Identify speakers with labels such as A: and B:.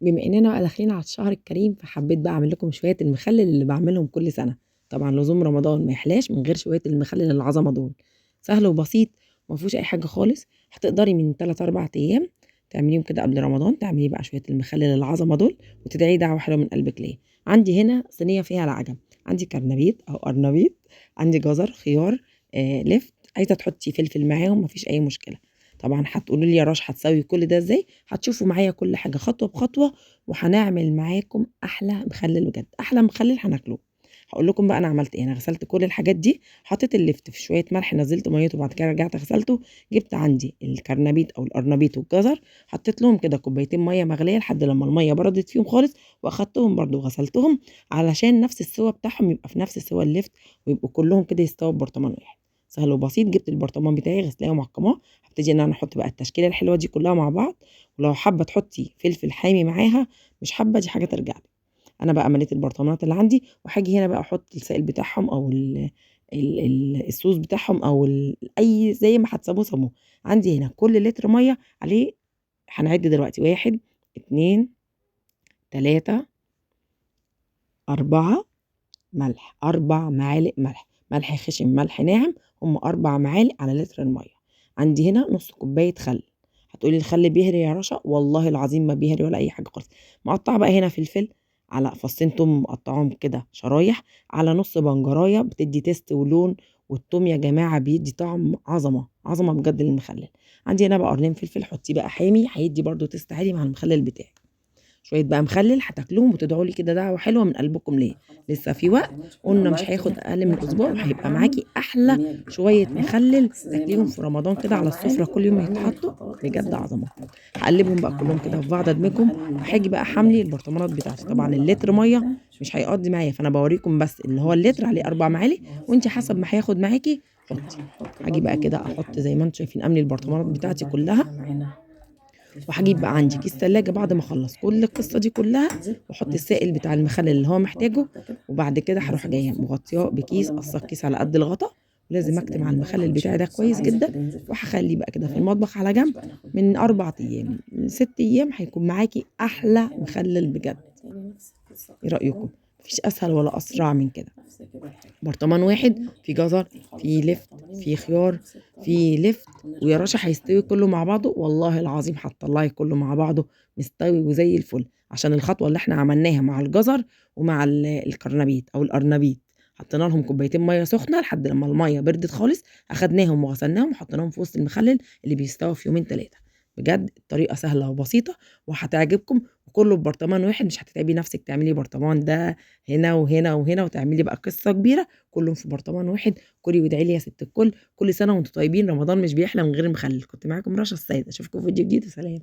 A: بما اننا بقى داخلين على الشهر الكريم، فحبيت بقى اعمل لكم شويه المخلل اللي بعملهم كل سنه. طبعا لزوم رمضان ما يحلاش من غير شويه المخلل العظمه دول. سهل وبسيط وما فيهوش اي حاجه خالص. هتقدري من 3 4 ايام تعمليهم كده قبل رمضان، تعملي بقى شويه المخلل العظمه دول وتدعي دعوه حلوه من قلبك ليه. عندي هنا صينيه فيها العجب، عندي كرنبيط او قرنبيط، عندي جزر، خيار، لفت. عايزه تحطي فلفل معاهم مفيش اي مشكله. طبعا هتقولوا لي يا رش هتسوي كل ده ازاي؟ هتشوفوا معايا كل حاجه خطوه بخطوه، وهنعمل معاكم احلى مخلل بجد، احلى مخلل هناكله. هقول لكم بقى انا عملت ايه. انا غسلت كل الحاجات دي، حطيت اللفت في شويه ملح، نزلت ميته، وبعد كده رجعت غسلته. جبت عندي الكرنبيط او القرنبيط والجزر، حطيت لهم كده كوبايتين ميه مغليه لحد لما الميه بردت فيهم خالص، واخدتهم برده وغسلتهم علشان نفس السوا بتاعهم يبقى في نفس سوا اللفت، ويبقوا كلهم كده يستووا ببرطمان واحد. سهل وبسيط. جبت البرطمان بتاعي غسلاه ومعقماه، هبتدي ان انا احط بقى التشكيله الحلوه دي كلها مع بعض. ولو حابه تحطي فلفل حامي معاها، مش حابه، دي حاجه ترجع لك. انا بقى مليت البرطمانات اللي عندي، وهاجي هنا بقى احط السائل بتاعهم او الصوص بتاعهم او اي زي ما هتسموه سموه. عندي هنا كل لتر ميه عليه، هنعد دلوقتي: 1 2 3 4 ملح، 4 معالق ملح، ملح خشن ملح ناعم، هم 4 معالق على لتر الميه. عندي هنا نص كوبايه خل. هتقولي الخل بيهري يا رشا؟ والله العظيم ما بيهري ولا اي حاجه خالص. مقطعه بقى هنا فلفل، على فصين توم مقطعهم كده شرايح، على نص بنجرايه بتدي تيست ولون. والتوم يا جماعه بيدي طعم عظمه عظمه بجد للمخلل. عندي هنا بقى قرنين فلفل، حطيه بقى حامي، هيدي برده تيست عالي مع المخلل بتاعي. شويه بقى مخلل هتاكلوهم وتدعوا لي كده دعوه حلوه من قلبكم ليه. لسه في وقت، قلنا مش هياخد اقل من اسبوع وهيبقى معاكي احلى شويه مخلل تاكليهم في رمضان كده على السفره كل يوم يتحطوا. بجد عظمه. هقلبهم بقى كلهم كده في بعض، ادمجهم، وهاجي بقى حملي البرطمانات بتاعتي. طبعا اللتر ميه مش هيقضي معايا، فانا بوريكم بس اللي هو اللتر عليه 4 معالق، وانت حسب ما هياخد معاكي حطي. هاجي بقى كده احط زي ما انتم شايفين، املي البرطمانات بتاعتي كلها. وهجيب بقى عندي كيس تلاجة بعد ما اخلص كل القصة دي كلها، واحط السائل بتاع المخلل اللي هو محتاجه. وبعد كده هروح جاية مغطياه بكيس، قصة الكيس على قد الغطا. ولازم اكتم على المخلل بتاعي ده كويس جدا، وهخليه بقى كده في المطبخ على جنب من 4 ايام، من 6 ايام هيكون معاكي احلى مخلل بجد. ايه رأيكم؟ مفيش اسهل ولا اسرع من كده. برطمان واحد فيه جزر، فيه لفت، فيه خيار، فيه لفت، ويا رشا هيستوي كله مع بعضه. والله العظيم هتطلعي كله مع بعضه مستوي وزي الفل، عشان الخطوه اللي احنا عملناها مع الجزر ومع الكرنبيت او القرنبيط. حطينا لهم كوبايتين ميه سخنه لحد لما الميه بردت خالص، اخدناهم وغسلناهم وحطيناهم في وسط المخلل اللي بيستوي في يومين 3. بجد الطريقه سهله وبسيطه وهتعجبكم، وكله ببرطمان واحد. مش هتتعبي نفسك تعملي برطمان ده هنا وهنا وهنا وتعملي بقى قصه كبيره، كلهم في برطمان واحد. كلي وادعي لي يا ست الكل. كل سنه وانتم طيبين، رمضان مش بيحلى من غير المخلل. كنت معاكم رشا السيد، اشوفكم في فيديو جديد وسلام.